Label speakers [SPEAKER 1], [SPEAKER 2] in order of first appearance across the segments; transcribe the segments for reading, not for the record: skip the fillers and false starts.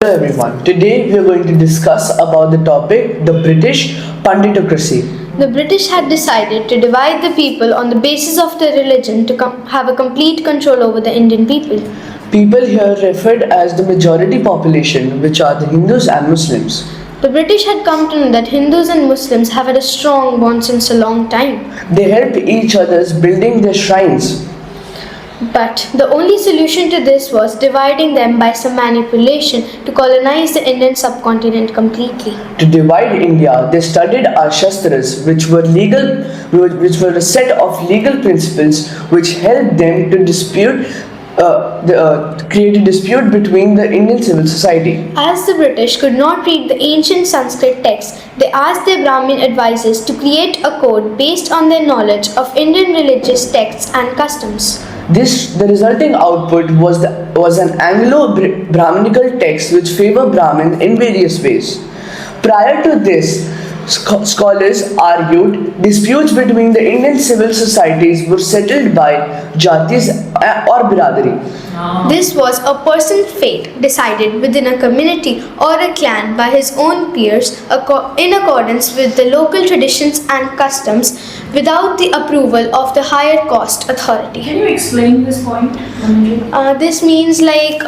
[SPEAKER 1] Hello everyone. Today we are going to discuss about the topic the British Panditocracy.
[SPEAKER 2] The British had decided to divide the people on the basis of their religion to have a complete control over the Indian people.
[SPEAKER 1] People here referred as the majority population, which are the Hindus and Muslims.
[SPEAKER 2] The British had come to know that Hindus and Muslims have had a strong bond since a long time.
[SPEAKER 1] They helped each other's building their shrines.
[SPEAKER 2] But the only solution to this was dividing them by some manipulation to colonize the Indian subcontinent completely.
[SPEAKER 1] To divide India, they studied our Shastras, which were a set of legal principles which helped them to create a dispute between the Indian civil society.
[SPEAKER 2] As the British could not read the ancient Sanskrit texts, they asked their Brahmin advisors to create a code based on their knowledge of Indian religious texts and customs.
[SPEAKER 1] The resulting output was an Anglo-Brahminical text which favored Brahmin in various ways. Prior to this, scholars argued disputes between the Indian civil societies were settled by jatis or biradari.
[SPEAKER 2] This was a person's fate decided within a community or a clan by his own peers in accordance with the local traditions and customs without the approval of the higher caste authority.
[SPEAKER 3] Can you explain this point, Manju?
[SPEAKER 2] This means when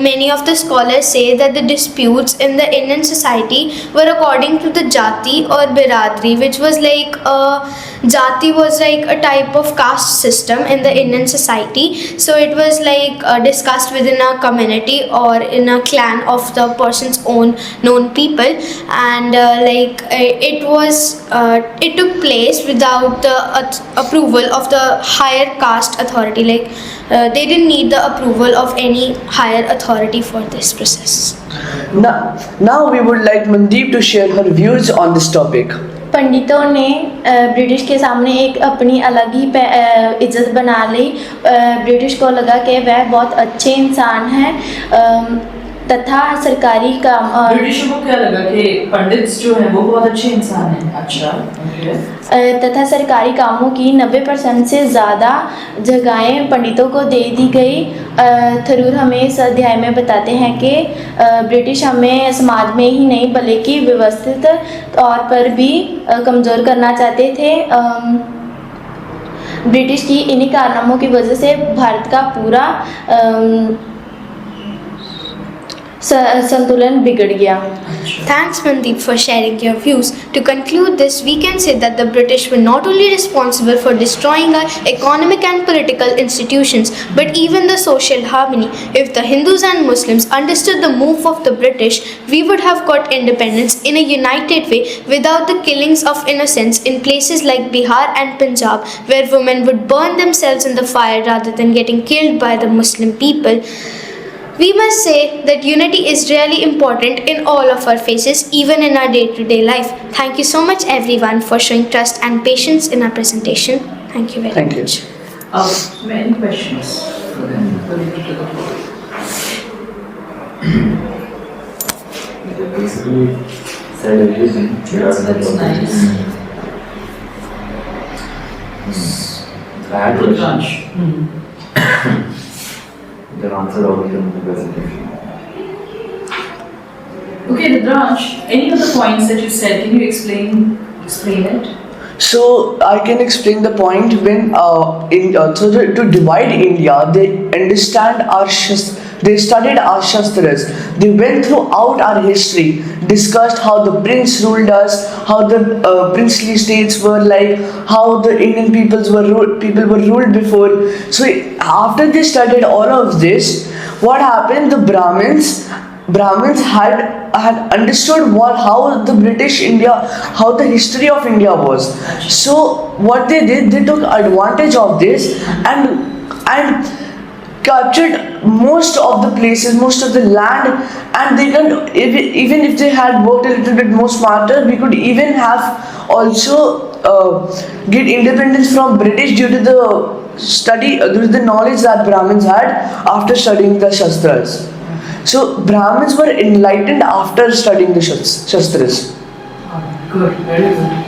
[SPEAKER 2] many of the scholars say that the disputes in the Indian society were according to the jati or biradri, which was jati was like a type of caste system in the Indian society. So it was discussed within a community or in a clan of the person's own known people, and it took place without the approval of the higher caste authority. They didn't need the approval of any higher authority for this process.
[SPEAKER 1] Now we would like Mandeep to share her views on this topic.
[SPEAKER 4] पंडितों ने British के सामने एक अपनी अलग ही इज्जत बना ली। British को लगा कि वह बहुत अच्छे इंसान हैं तथा सरकारी काम
[SPEAKER 3] ब्रिटिशों को क्या लगा कि पंडित जो हैं वो बहुत अच्छे इंसान हैं। अच्छा,
[SPEAKER 4] तथा सरकारी कामों की 90% से ज़्यादा जगहें पंडितों को दे दी गई। थरूर हमें इस अध्याय में बताते हैं कि ब्रिटिश हमें समाज में ही नहीं बल्कि व्यवस्थित तौर पर भी कमज़ोर करना चाहते थे। ब्रिटिश की इन्हीं कारनामों की वजह से भारत का पूरा संतुलन बिगड़ गया।
[SPEAKER 2] Thanks Mandeep for sharing your views. To conclude this, we can say that the British were not only responsible for destroying our economic and political institutions, but even the social harmony. If the Hindus and Muslims understood the move of the British, we would have got independence in a united way without the killings of innocents in places like Bihar and Punjab, where women would burn themselves in the fire rather than getting killed by the Muslim people. We must say that unity is really important in all of our faces, even in our day-to-day life. Thank you so much everyone for showing trust and patience in our presentation. Thank you very much.
[SPEAKER 3] Many questions for them.
[SPEAKER 5] Basically said everything.
[SPEAKER 3] That's nice.
[SPEAKER 5] I had
[SPEAKER 3] Good
[SPEAKER 5] questions.
[SPEAKER 3] lunch.
[SPEAKER 5] You can answer all of them in the presentation.
[SPEAKER 3] Okay, Rudransh, any of the points that you said, can you explain it?
[SPEAKER 1] So I can explain the point when to divide India, they studied our Shastras. They went throughout our history, discussed how the prince ruled us, how the princely states were how the Indian people were ruled before. So after they studied all of this, what happened? The Brahmins had understood how the British India, how the history of India was. So what they did, they took advantage of this and captured most of the places, most of the land, and they can even if they had worked a little bit more smarter, we could even have also get independence from British due to the knowledge that Brahmins had after studying the Shastras. So Brahmins were enlightened after studying the Shastras.
[SPEAKER 3] Good, very good.